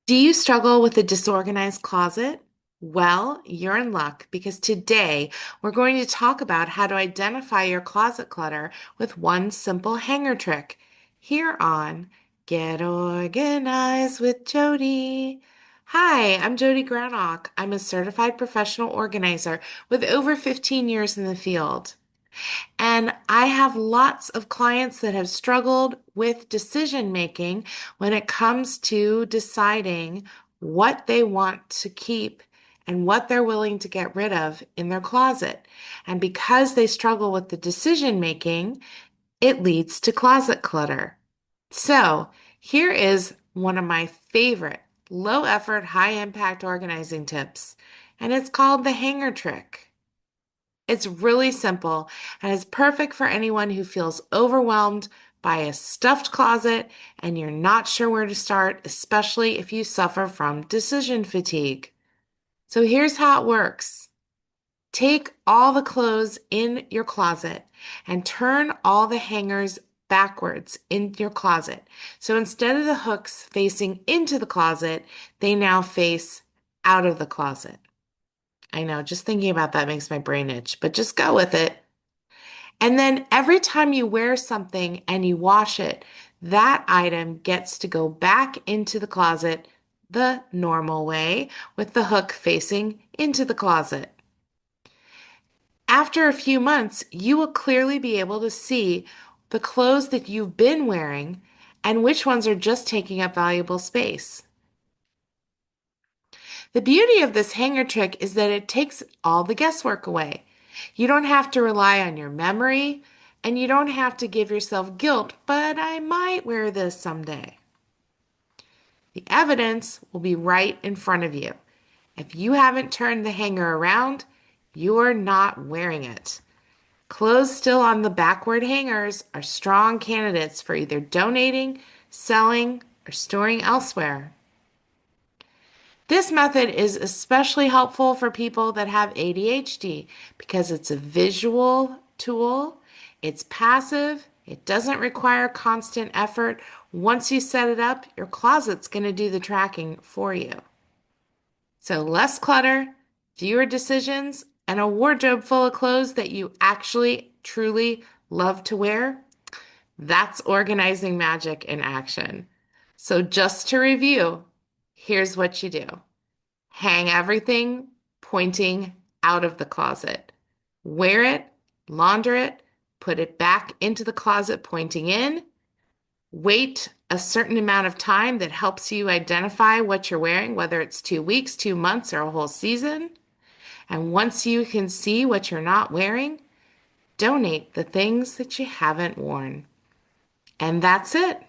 Do you struggle with a disorganized closet? Well, you're in luck because today we're going to talk about how to identify your closet clutter with one simple hanger trick here on Get Organized with Jodi. Hi, I'm Jodi Granok. I'm a certified professional organizer with over 15 years in the field. And I have lots of clients that have struggled with decision making when it comes to deciding what they want to keep and what they're willing to get rid of in their closet. And because they struggle with the decision making, it leads to closet clutter. So, here is one of my favorite low effort, high impact organizing tips, and it's called the hanger trick. It's really simple and is perfect for anyone who feels overwhelmed by a stuffed closet and you're not sure where to start, especially if you suffer from decision fatigue. So here's how it works. Take all the clothes in your closet and turn all the hangers backwards in your closet. So instead of the hooks facing into the closet, they now face out of the closet. I know, just thinking about that makes my brain itch, but just go with it. And then every time you wear something and you wash it, that item gets to go back into the closet the normal way with the hook facing into the closet. After a few months, you will clearly be able to see the clothes that you've been wearing and which ones are just taking up valuable space. The beauty of this hanger trick is that it takes all the guesswork away. You don't have to rely on your memory, and you don't have to give yourself guilt, but I might wear this someday. The evidence will be right in front of you. If you haven't turned the hanger around, you're not wearing it. Clothes still on the backward hangers are strong candidates for either donating, selling, or storing elsewhere. This method is especially helpful for people that have ADHD because it's a visual tool, it's passive, it doesn't require constant effort. Once you set it up, your closet's going to do the tracking for you. So less clutter, fewer decisions, and a wardrobe full of clothes that you actually truly love to wear. That's organizing magic in action. So just to review, here's what you do. Hang everything pointing out of the closet. Wear it, launder it, put it back into the closet pointing in. Wait a certain amount of time that helps you identify what you're wearing, whether it's 2 weeks, 2 months, or a whole season. And once you can see what you're not wearing, donate the things that you haven't worn. And that's it.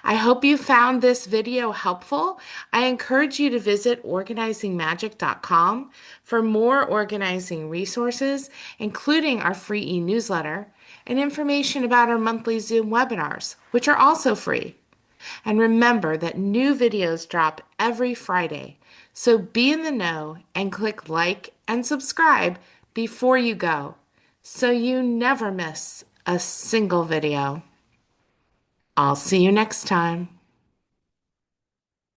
I hope you found this video helpful. I encourage you to visit organizingmagic.com for more organizing resources, including our free e-newsletter and information about our monthly Zoom webinars, which are also free. And remember that new videos drop every Friday, so be in the know and click like and subscribe before you go, so you never miss a single video. I'll see you next time.